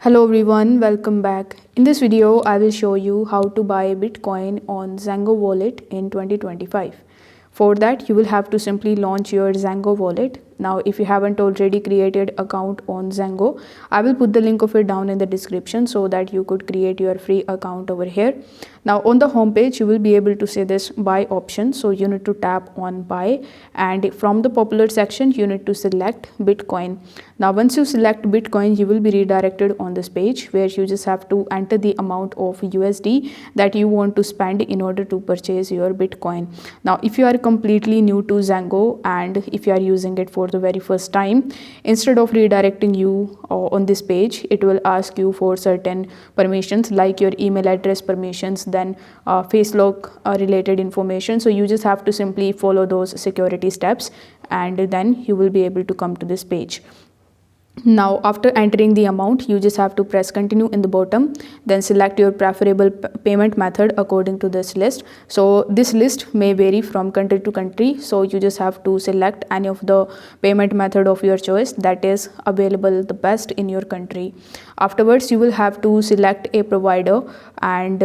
Hello everyone, welcome back. In this video, I will show you how to buy Bitcoin on ZenGo Wallet in 2025. For that, you will have to simply launch your ZenGo Wallet. Now, if you haven't already created account on ZenGo, I will put the link of it down in the description so that you could create your free account over here. Now, on the home page, you will be able to see this buy option. So you need to tap on buy, and from the popular section, you need to select Bitcoin. Now, once you select Bitcoin, you will be redirected on this page where you just have to enter the amount of USD that you want to spend in order to purchase your Bitcoin. Now, if you are completely new to ZenGo and if you are using it for the very first time, instead of redirecting you on this page, it will ask you for certain permissions like your email address permissions, then face lock related information. So you just have to simply follow those security steps and then you will be able to come to this page. Now, after entering the amount, you just have to press continue in the bottom, then select your preferable payment method according to this list. So this list may vary from country to country, so you just have to select any of the payment method of your choice that is available the best in your country. Afterwards, you will have to select a provider, and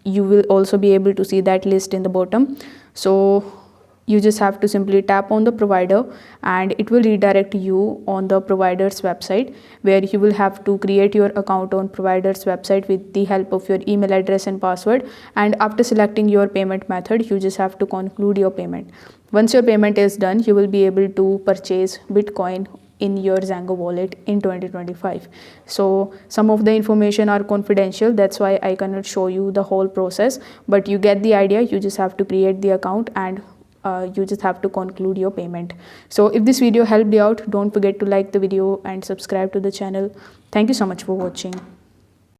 you will also be able to see that list in the bottom. So you just have to simply tap on the provider and it will redirect you on the provider's website, where you will have to create your account on provider's website with the help of your email address and password. And after selecting your payment method, you just have to conclude your payment. Once your payment is done, you will be able to purchase Bitcoin in your ZenGo wallet in 2025. So some of the information are confidential, that's why I cannot show you the whole process, but you get the idea. You just have to create the account and you just have to conclude your payment. So if this video helped you out, don't forget to like the video and subscribe to the channel. Thank you so much for watching.